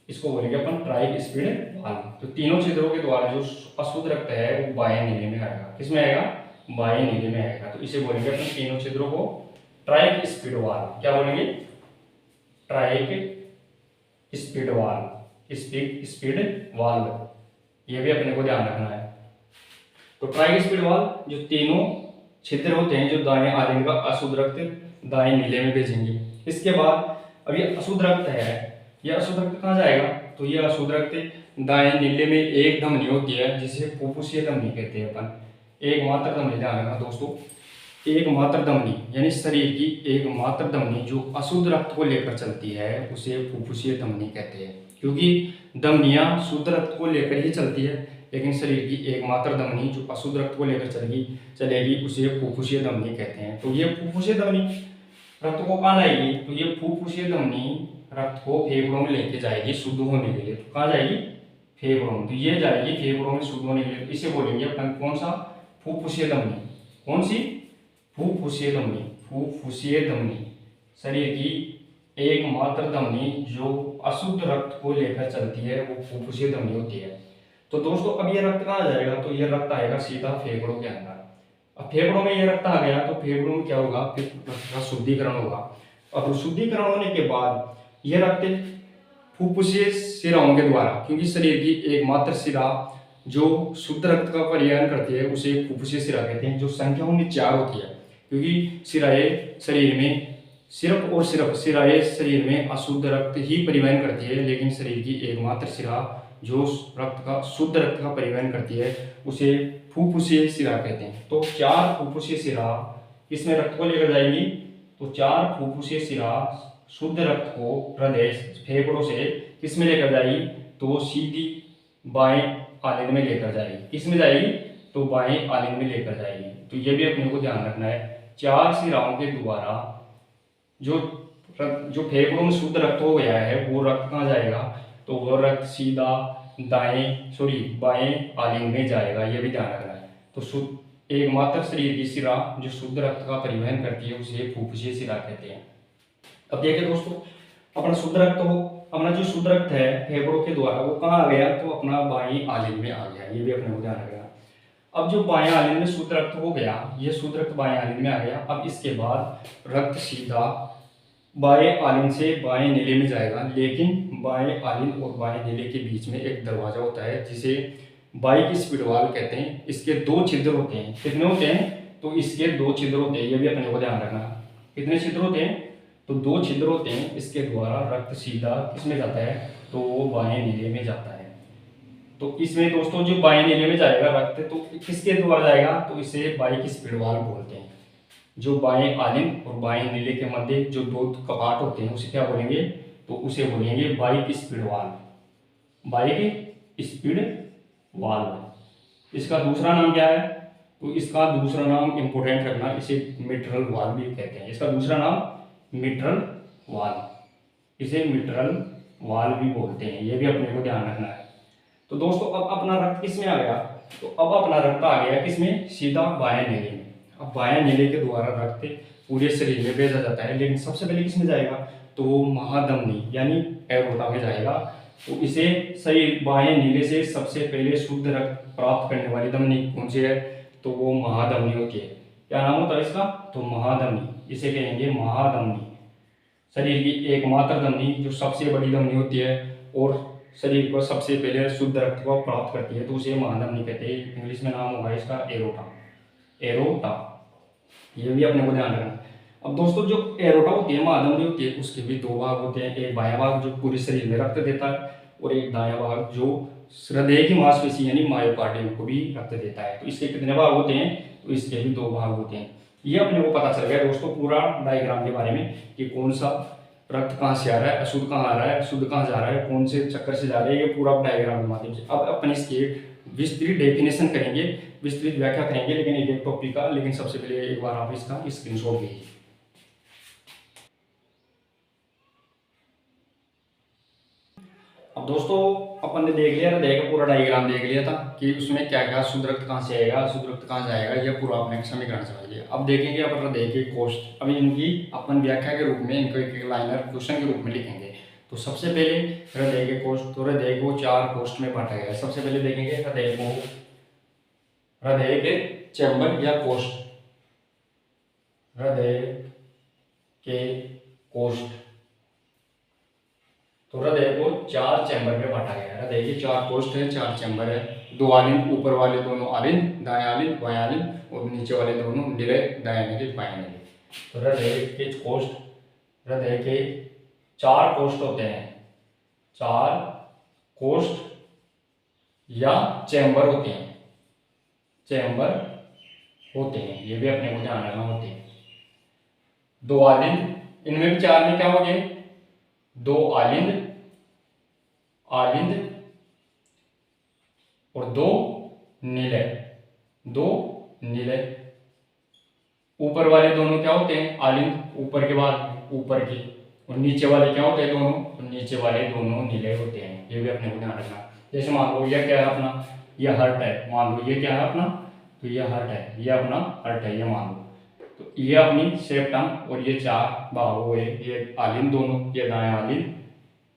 इसको बोलेंगे अपन ट्राइक स्पीड वाल्व। तो तीनों छिद्रों के द्वारा जो अशुद्ध रक्त है वो बाएं नीले में आएगा, किसमें आएगा, बाएं नीले में आएगा, तो इसे बोलेंगे अपन तीनों छिद्रों को ट्राइक स्पीड वाल्व। क्या बोलेंगे, ट्राइक स्पीड वाल्व, ये भी अपने को ध्यान रखना है। तो ट्राइक स्पीड वाल्व जो तीनों छिद्र होते हैं, जो दाएं आलिंद का अशुद्ध रक्त दाएं नीले में भेजेंगे। इसके बाद अब ये अशुद्ध रक्त है यह अशुद्ध रक्त कहाँ जाएगा? तो यह अशुद्ध रक्त दाएं नीले में एक धमनी होती है जिसे फुफ्फुसीय धमनी कहते हैं अपन। एकमात्र धमनी, ध्यान रखना दोस्तों, एकमात्र धमनी यानी शरीर की एकमात्र धमनी जो अशुद्ध रक्त को लेकर चलती है उसे फुफ्फुसीय धमनी कहते हैं। क्योंकि धमनियां शुद्ध रक्त को लेकर ही चलती है, लेकिन शरीर की एकमात्र धमनी जो अशुद्ध रक्त को लेकर चलेगी उसे फुफ्फुसीय धमनी कहते हैं। तो ये फुफ्फुसीय धमनी रक्त को कहाँ लाएगी? तो ये फुफ्फुसीय धमनी रक्त को फेफड़ों में लेके जाएगी शुद्ध होने के लिए। तो कहाँ जाएगी? फेफड़ों में। तो ये जाएगी फेफड़ों में शुद्ध होने के लिए। इसे बोलेंगे अपन कौन सा? फुफ्फुसीय धमनी। कौन सी? फुफ्फुसीय धमनी। फुफ्फुसीय धमनी शरीर की एकमात्र धमनी जो अशुद्ध रक्त को लेकर चलती है वो फुफ्फुसीय धमनी होती है। तो दोस्तों अब ये रक्त कहाँ जाएगा? तो ये रक्त आएगा सीधा फेफड़ों के अंदर। अब फेफड़ों में ये रक्त आ गया तो फेफड़ों में क्या होगा? फिर रक्त का शुद्धिकरण होगा। अब शुद्धिकरण होने के बाद ये रक्त फुफ्फुसीय शिराओं के द्वारा, क्योंकि शरीर की एकमात्र शिरा जो शुद्ध रक्त का परिवहन करती है उसे फुफ्फुसीय शिरा कहते हैं, जो संख्याओं में 4 होती है। क्योंकि शिराएं शरीर में सिर्फ शिराएं शरीर में अशुद्ध रक्त ही परिवहन करती है, लेकिन शरीर की एकमात्र शिरा जो शुद्ध रक्त का परिवहन करती है उसे फुफ्फुसीय शिरा कहते हैं। तो 4 फुफ्फुसीय शिरा किसमें रक्त को लेकर जाएंगी? तो 4 फुफ्फुसीय शिरा शुद्ध रक्त को हृदय फेफड़ों से किसमें लेकर जाएगी? तो सीधी बाएं आलिंद में लेकर जाएगी। किसमें जाएगी? तो बाएं आलिंद में लेकर जाएगी। तो ये भी अपने को ध्यान रखना है। 4 शिराओं के द्वारा जो फेफड़ों में शुद्ध रक्त हो गया है वो रक्त कहाँ जाएगा? तो वो रक्त सीधा बाएं आलिंद में जाएगा। ये भी ध्यान रखना है। तो एकमात्र शरीर की शिरा जो शुद्ध रक्त का परिवहन करती है उसे फुफ्फुसीय शिरा कहते हैं। अब देखिए दोस्तों, अपना जो शुद्ध रक्त है फेफड़ों के द्वारा वो कहाँ आ गया? तो अपना बाएं आलिंद में आ गया। ये भी अपने को ध्यान रखना। अब जो बाएं आलिंद में शुद्ध रक्त हो गया, ये शुद्ध रक्त बाएं आलिंद में आ गया। अब इसके बाद रक्त सीधा बाएं आलिंद से बाएं नीले में जाएगा, लेकिन बाएं आलिंद और बाएं नीले के बीच में एक दरवाजा होता है जिसे बाइक स्पीड वाल्व कहते हैं। इसके 2 छिद्र होते हैं। कितने होते हैं? तो इसके 2 छिद्र होते हैं। ये भी अपने को ध्यान रखना। कितने छिद्र होते हैं? तो 2 छिद्र होते हैं। इसके द्वारा रक्त सीधा किसमें जाता है? तो वो बाएं नीले में जाता है। तो इसमें दोस्तों जो बाएं नीले में जाएगा रक्त, तो किसके द्वारा जाएगा? तो इसे बाइक स्पीड वाल्व बोलते हैं। जो बाएं आलिंद और बाएं नीले के मध्य जो 2 कपाट होते हैं उसे क्या बोलेंगे? तो उसे बोलेंगे bike speed valve. Bike speed valve. इसका दूसरा नाम क्या है? तो इसका दूसरा नाम इंपोर्टेंट रखना, इसे मिट्रल वाल्व भी कहते हैं। इसका दूसरा नाम मिट्रल वाल्व, इसे मिट्रल वाल्व भी बोलते हैं। ये भी अपने को ध्यान रखना है। तो दोस्तों अब अपना रक्त किसमें आ गया? तो अब अपना रक्त आ गया किसमें? सीधा बाएं नीले में। अब बाएं नीले के द्वारा रक्त पूरे शरीर में भेजा जाता है, लेकिन सबसे पहले किसमें जाएगा? तो महाधमनी यानी एरोटा में जाएगा। तो इसे शरीर बाएं नीले से सबसे पहले शुद्ध रक्त प्राप्त करने वाली धमनी कौन सी है? तो वो महाधमनी होती है। क्या नाम होता है इसका? तो महाधमनी। इसे कहेंगे महाधमनी। शरीर की एकमात्र धमनी जो सबसे बड़ी धमनी होती है और शरीर को सबसे पहले शुद्ध रक्त को प्राप्त करती है, तो उसे महाधमनी कहते हैं। इंग्लिश में नाम होगा इसका एरोटा। एरोटा, ये भी अपने को ध्यान रखना। अब दोस्तों जो एरोटा होती है, महाधमनी होती है, उसके भी 2 भाग होते हैं। एक बायां भाग जो पूरे शरीर में रक्त देता है और एक दायां भाग जो हृदय की मांसपेशी यानी मायोकार्डियम को भी रक्त देता है। तो इसके कितने भाग होते हैं? तो इसके भी 2 भाग होते हैं। ये अपने को पता चल गया दोस्तों पूरा डायग्राम के बारे में कि कौन सा रक्त कहाँ से आ रहा है, अशुद्ध कहाँ आ रहा है, शुद्ध कहाँ जा रहा है, कौन से चक्कर से जा रहा है। ये पूरा डायग्राम के माध्यम से अब अपन इसके विस्तृत डेफिनेशन करेंगे, विस्तृत व्याख्या करेंगे, लेकिन एक टॉपिक का। लेकिन सबसे पहले एक बार आप इसका स्क्रीनशॉट लीजिए। अब दोस्तों अपन ने देख लिया, हृदय का पूरा डायग्राम देख लिया था कि उसमें क्या क्या शुद्ध रक्त कहाँ से आएगा, अशुद्ध रक्त कहाँ से आएगा, यह पूरा अपने समीकरण समझ लिया। अब देखेंगे अपन हृदय के कोष्ठ। अब इनकी अपन व्याख्या के रूप में इनको एक लाइनर क्वेश्चन के रूप में लिखेंगे। तो सबसे पहले हृदय के कोष्ठ। तो हृदय को 4 कोष्ठ में बांटा गया है। सबसे पहले देखेंगे हृदय के चैम्बर या कोष्ठ। हृदय के कोष्ठ। तो हृदय को 4 चैम्बर में बांटा गया है। हृदय के 4 कोष्ठ है, 4 चैम्बर है। 2 आलिंद, ऊपर वाले दोनों आलिंद, दाएं आलिंद बाएं आलिंद, और नीचे वाले दोनों नीले, दाएं नीले बाएं नीले। तो हृदय के कोष्ठ, हृदय के 4 कोष्ठ होते हैं। 4 कोष्ठ या चैम्बर होते हैं, चैम्बर होते हैं, ये भी अपने को ध्यान रखना होते हैं। 2 आलिंद, इनमें भी 4 में क्या हो गए, 2 आलिंद, आलिंद और 2 निलय, 2 निलय। ऊपर वाले दोनों क्या होते हैं, आलिंद ऊपर के बाद ऊपर के, और नीचे वाले क्या होते हैं दोनों, तो नीचे वाले दोनों निलय होते हैं, ये भी अपने को ध्यान रखना। जैसे मान लो यह क्या है अपना, यह हर्ट है, मान लो ये क्या है अपना, तो यह हर्ट है, ये अपना हर्ट है, ये मान लो, तो ये अपनी सेप्टम, और ये 4 बाहु हुए, ये आलिंद दोनों, ये दायां आलिंद,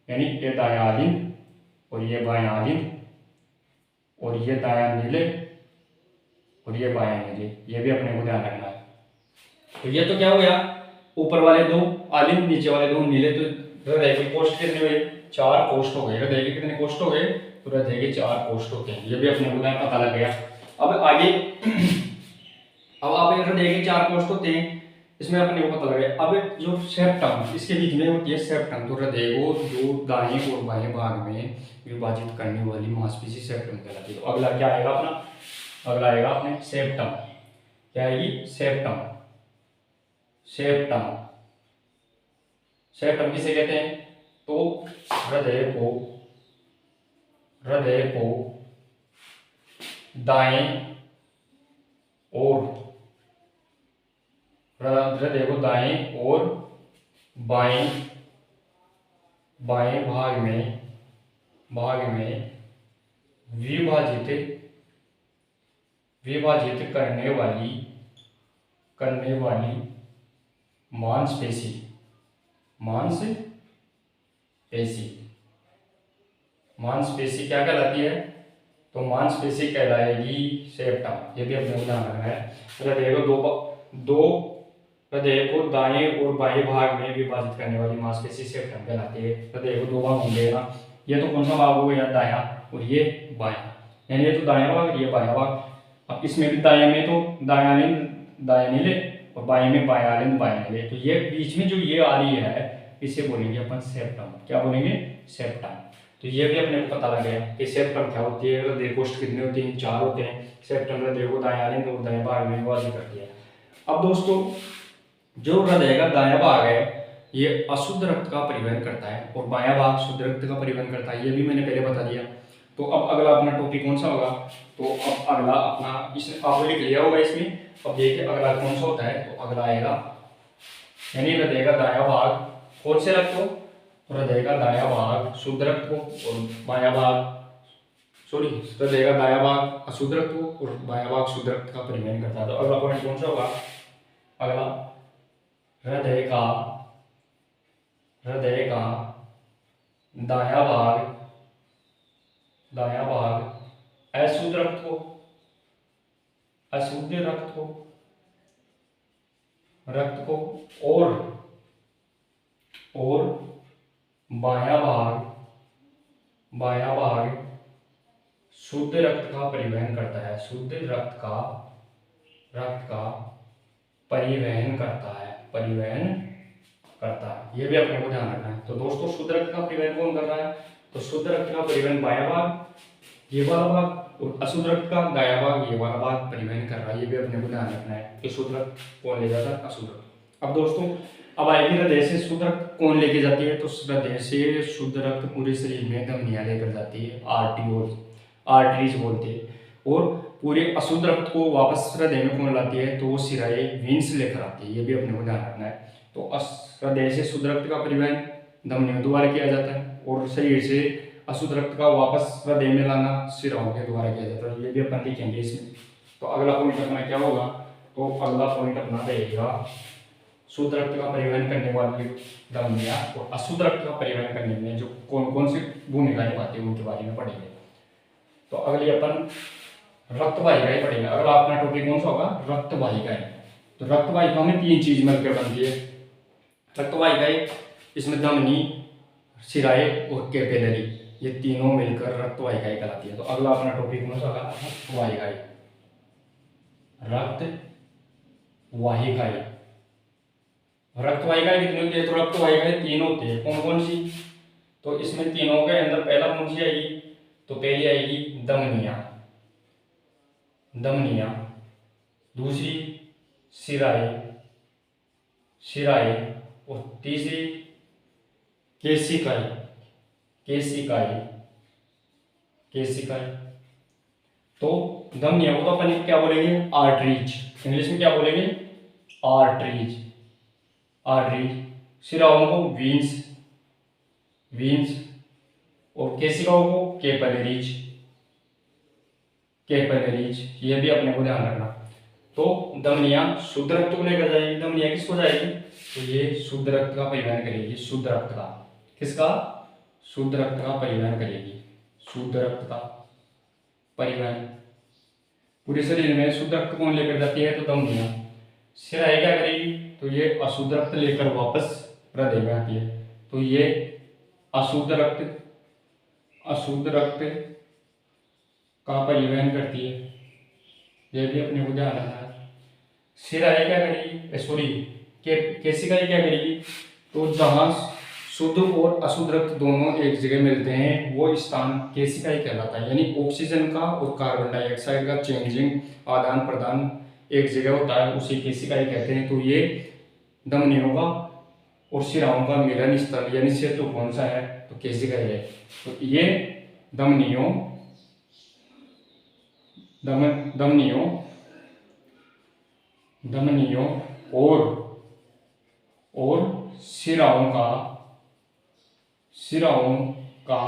यानी ये दायां आलिंद और ये बायां आलिंद, और ये दायां निलय और ये बायां निलय, ये भी अपने को ध्यान रखना है। तो ये तो क्या हो गया, ऊपर वाले 2 आलिंद, नीचे वाले 2 निलय। तो हृदय के कोष्ठ कितने हुए, 4 कोष्ठ हो गए। हृदय के कितने कोष्ठ हो गए, तो हृदय के 4 कोष्ठ होते हैं, ये भी अपने को पता लग गया। अब आगे अब आप हृदय के 4 कोष्ठ होते हैं, इसमें अपने को पता लग गया। अब जो सेप्टम, इसके बीच में होती है सेप्टम, तो हृदय को 2 दाएं और बाएं भाग में विभाजित करने वाली मांसपेशी सेप्टम कहलाती है। तो अगला क्या आएगा अपना, अगला आएगा अपने सेप्टम, क्या आएगी, सेप्टम, सेप्टम, सेप्टम किसे कहते हैं, तो हृदय को, हृदय को दाएं और, हृदय को दाएं और बाएं, बाएं भाग में, भाग में विभाजित, विभाजित करने वाली, करने वाली मांसपेशी, मांसपेशी, मांसपेशी क्या कहलाती है, तो मांसपेशी कहलाएगी सेप्टम, ये भी अपने को ध्यान रखना है। हृदय को दो हृदय को दाएं और बाएं भाग में विभाजित करने वाली मांसपेशी सेप्टम कहलाती है। हृदय को 2 भाग होंगे ना, ये तो कौन सा भाग हो गया, दायां, और ये बायां, यानी ये तो दायां भाग, ये बायां भाग। अब इसमें भी दाएं में तो दायां निलय और बाएं में बायां आलिंद, बायां निलय। तो ये बीच में जो ये आ रही है, इसे बोलेंगे अपन सेप्टम, क्या बोलेंगे, सेप्टम। तो ये भी अपने को पता लग गया कि सेप्टम क्या होती है। हृदय कोष्ठ कितने होते हैं, 4 होते हैं। सेप्टम हृदय को दायां आलिंद और दाएं भाग में विभाजित करती है। अब दोस्तों, जो हृदय का दायां भाग है, ये अशुद्ध रक्त का परिवहन करता है, और बायां भाग शुद्ध रक्त का परिवहन करता है, ये भी मैंने पहले बता दिया। तो अब अगला अपना टॉपिक कौन सा होगा, तो अब अगला अपना, इसने आपने लिख लिया होगा इसमें। अब देखिए अगला कौन सा होता है, तो अगला आएगा, यानी हृदय का दायां भाग कौन से रक्त को, हृदय का दायां भाग शुद्ध रक्त को, और बायां भाग, सॉरी, हृदय का दायां भाग अशुद्ध रक्त को और बायां भाग शुद्ध रक्त का परिवहन करता है। तो अगला पॉइंट कौन सा होगा, अगला हृदय का, हृदय का दायां भाग, दायां भाग अशुद्ध रक्त को, अशुद्ध रक्त को, रक्त को, और बायां भाग, बायां भाग शुद्ध रक्त का परिवहन करता है, शुद्ध रक्त का, रक्त का परिवहन करता है, परिवहन करता है, ये भी अपने को ध्यान रखना है। तो दोस्तों, शुद्ध रक्त का परिवहन कौन कर रहा है, तो शुद्ध रक्त का परिवहन बायां भाग, ये वाला भाग, और अशुद्ध रक्त का दायां भाग, ये वाला भाग परिवहन कर रहा है, ये भी अपने को ध्यान रखना है कि शुद्ध रक्त कौन ले जाता है, अशुद्ध रक्त। अब दोस्तों, अब आएगी हृदय से शुद्ध रक्त कौन लेके जाती है, तो हृदय से शुद्ध रक्त पूरे शरीर में धमनियां लेकर जाती है, आर्टरीज बोलते हैं, और पूरे अशुद्ध रक्त को वापस हृदय में कौन लाती है, तो वो सिराए वेन्स लेकर आती है, ये भी अपने को ध्यान रखना है। तो हृदय से शुद्ध रक्त का परिवहन धमनियों द्वारा किया जाता है, और शरीर से अशुद्ध रक्त का वापस हृदय में लाना सिराओं के द्वारा किया जाता है, ये भी अपन लिखेंगे इसमें। तो अगला पॉइंट अपना क्या होगा, तो अगला पॉइंट अपना रहेगा शुद्ध रक्त का परिवहन करने वाली धमनियां और अशुद्ध रक्त का परिवहन करने में जो कौन कौन सी भूमिका निभाती है, उनके बारे में पढ़ेंगे। तो अगली अपन रक्त वाहिकाएं पढ़ेंगे। अगला अपना टॉपिक कौन सा होगा, रक्त वाहिकाएं। तो रक्त वाहिका में 3 चीज मिलकर बनती है रक्त वाहिकाएं, इसमें धमनी, सिराए और कैपिलरी, ये तीनों मिलकर रक्त वाहिकाएं कहलाती है। तो अगला अपना टॉपिक कौन सा होगा, रक्त वाहिकाएं, रक्त वाहिकाएं। रक्त वाहिकाएं कितनी होती है, तो रक्त वाहिकाएं 3 होती है। कौन कौन सी, तो इसमें तीनों के अंदर पहला कौन सी आएगी, तो पहली आएगी धमनियां, धमनियां, दूसरी शिराएं, शिराएं, और तीसरी केशिकाएं, केशिकाएं, केशिकाएं। तो धमनियों को तो अपन क्या बोलेंगे, आर्टरीज, इंग्लिश में क्या बोलेंगे, आर्टरीज, आर्टरीज। शिराओं को वीन्स, वीन्स, और केशिकाओं को कैपिलरीज, कैपिलरीज। ये भी अपने को ध्यान रखना। तो धमनियां शुद्ध रक्त को लेकर जाएगी, धमनियां किसको जाएगी, तो ये शुद्ध रक्त का परिवहन करेगी, शुद्ध रक्त का, किसका, शुद्ध रक्त का परिवहन करेगी, शुद्ध रक्त का परिवहन। पूरे शरीर में शुद्ध रक्त कौन लेकर जाती है, तो धमनियां। शिराएं क्या करेगी, तो ये अशुद्ध रक्त लेकर वापस हृदय में आती है। तो ये अशुद्ध रक्त, अशुद्ध रक्त का परिवहन करती है, ये भी अपने को ध्यान रखना है। शिराएं क्या करेगी, सॉरी केशिकाएं क्या करेगी, तो जहां शुद्ध और अशुद्ध रक्त दोनों एक जगह मिलते हैं वो स्थान केशिकाएं कहलाता है। यानी ऑक्सीजन का और कार्बन डाइऑक्साइड का चेंजिंग, आदान प्रदान एक जगह होता है, उसे केशिकाएं कहते हैं। तो ये धमनियों का और शिराओं का मिलन स्थल यानी सेतु कौन सा है, तो केशिकाएं है। तो ये धमनियों, धमनियों, धमनियों और शिराओं का, शिराओं का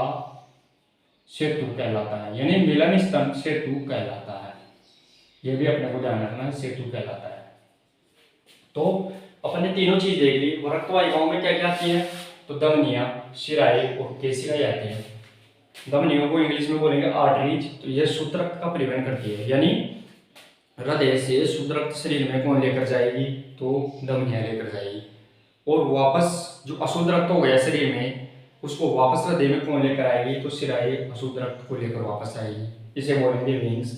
सेतु कहलाता है, यानी मिलन स्थल सेतु कहलाता है। यह भी अपने को ध्यान रखना है, सेतु कहलाता है। तो अपन ने तीनों चीज देख ली। रक्त वाहिकाओं में क्या क्या आती है, तो धमनियां, शिराएं और केशिकाएं आती है। धमनियों को इंग्लिश में बोलेंगे आर्टरीज। तो यह शुद्ध रक्त का परिवहन करती है, यानी हृदय से शुद्ध रक्त शरीर में कौन लेकर जाएगी, तो धमनियां लेकर जाएगी। और वापस जो अशुद्ध रक्त हो गया शरीर में उसको वापस हृदय में कौन लेकर आएगी, तो शिराएं अशुद्ध रक्त को लेकर वापस आएगी, इसे बोलेंगे वेन्स।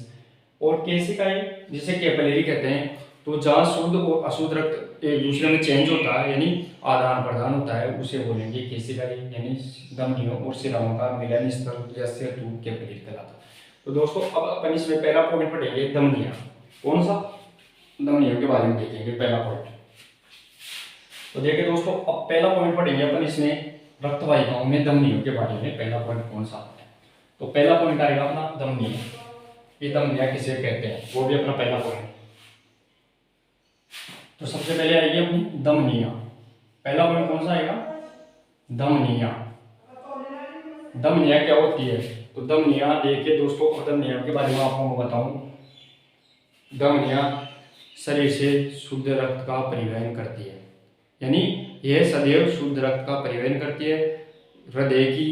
और केशिकाएं जिसे कैपिलरी कहते हैं, तो जहाँ शुद्ध और अशुद्ध रक्त एक दूसरे में चेंज होता है यानी आदान प्रदान होता है, उसे बोलेंगे केशिकाएं, यानी धमनियों और शिराओं का मिलन स्थल या सेतु कैपिलरी कहलाता है। तो दोस्तों अब अपन इसमें पहला पॉइंट पढ़ेंगे, धमनियां। कौन सा, धमनियों के बारे में देखेंगे पहला पॉइंट। तो देखिए दोस्तों, अब पहला पॉइंट पढ़ेंगे अपन इसमें रक्त वाहिकाओं में धमनियों के बारे में। पहला पॉइंट कौन सा है, तो पहला पॉइंट आएगा अपना धमनियां। ये धमनियां किसे कहते हैं, वो भी अपना पहला पॉइंट। तो सबसे पहले आएगी अपनी धमनियां। पहला पॉइंट कौन सा आएगा, धमनियां। धमनियां क्या होती है, तो धमनियां देखिए दोस्तों, धमनियां के बारे में आपको बताऊं। धमनियां शरीर से शुद्ध रक्त का परिवहन करती है, यानी यह सदैव शुद्ध रक्त का परिवहन करती है। हृदय की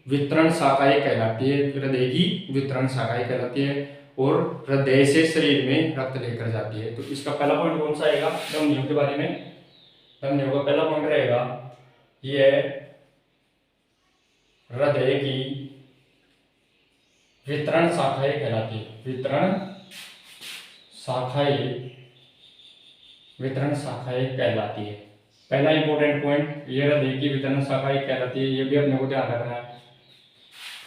वितरण शाखाएं कहलाती है, हृदय की वितरण शाखाएं कहलाती है, और हृदय से शरीर में रक्त लेकर जाती है। तो इसका पहला पॉइंट कौन सा आएगा, धमनियों के बारे में। धमनियों का पहला पॉइंट रहेगा, यह हृदय की वितरण शाखाएं कहलाती है, वितरण शाखाएं, वितरण शाखाएं कहलाती है। पहला इंपॉर्टेंट पॉइंट, ये हृदय की वितरण शाखाएं कहलाती है, ये भी अपने को ध्यान रखना है।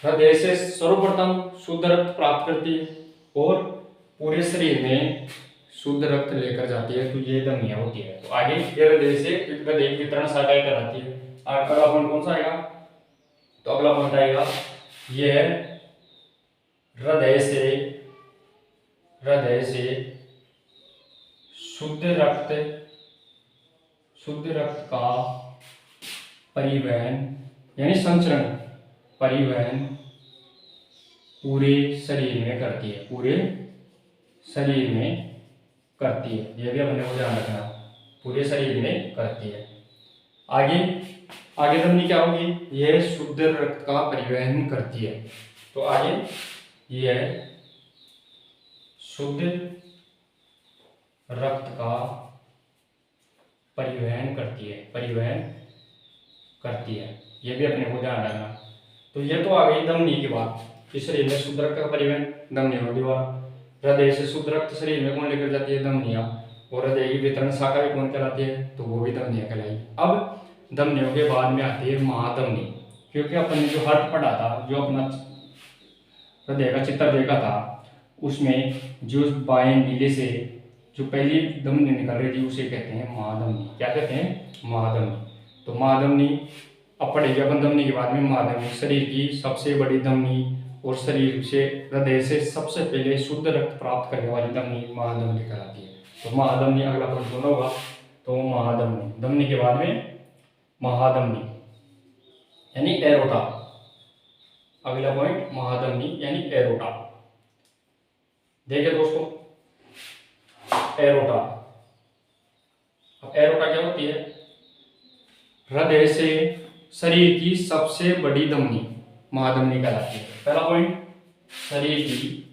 हृदय से सर्वप्रथम शुद्ध रक्त प्राप्त करती है और पूरे शरीर में शुद्ध रक्त लेकर जाती है, तो ये धमनियां होती है। तो आगे ये हृदय से हृदय की वितरण शाखाएं कहलाती है। अगला पॉइंट कौन सा आएगा, तो अगला पॉइंट आएगा, यह हृदय से शुद्ध रक्त का परिवहन यानी संचरण, परिवहन पूरे शरीर में करती है, पूरे शरीर में करती है। यह भी अपने को ध्यान रखना, पूरे शरीर में करती है। आगे धमनी क्या होगी, यह शुद्ध रक्त का परिवहन करती है। तो आगे यह शुद्ध रक्त का परिवहन करती है, परिवहन करती है। यह भी अपने को ध्यान रखना। तो यह तो आ गई धमनी की बात, कि शरीर में शुद्ध रक्त का परिवहन धमनियों द्वारा। हृदय से शुद्ध रक्त शरीर में कौन लेकर जाती है, धमनियां। और हृदय की वितरण शाखा भी कौन कहलाती है, तो वो भी धमनियां कहलाएगी। अब धमनियों के बाद में आती है महाधमनी। क्योंकि अपन ने जो हार्ट पढ़ा था, जो अपना हृदय का चित्र देखा था, उसमें जो बाएं नीले से जो पहली धमनी निकल रही थी उसे कहते हैं महाधमनी। क्या कहते हैं? महाधमनी। तो महाधमनी अब पढ़ेगी अपन धमनी के बाद में। महाधमनी शरीर की सबसे बड़ी धमनी और शरीर से हृदय से सबसे पहले शुद्ध रक्त प्राप्त करने वाली धमनी महाधमनी कहलाती है। तो महाधमनी अगला पॉइंट कौन होगा? तो महाधमनी। धमनी के बाद में महाधमनी यानी एरोटा। अगला पॉइंट महाधमनी यानी एरोटा। देखिए दोस्तों, एरोटा। अब एरोटा क्या होती है? हृदय से शरीर की सबसे बड़ी धमनी महाधमनी कहलाती है। पहला पॉइंट, शरीर की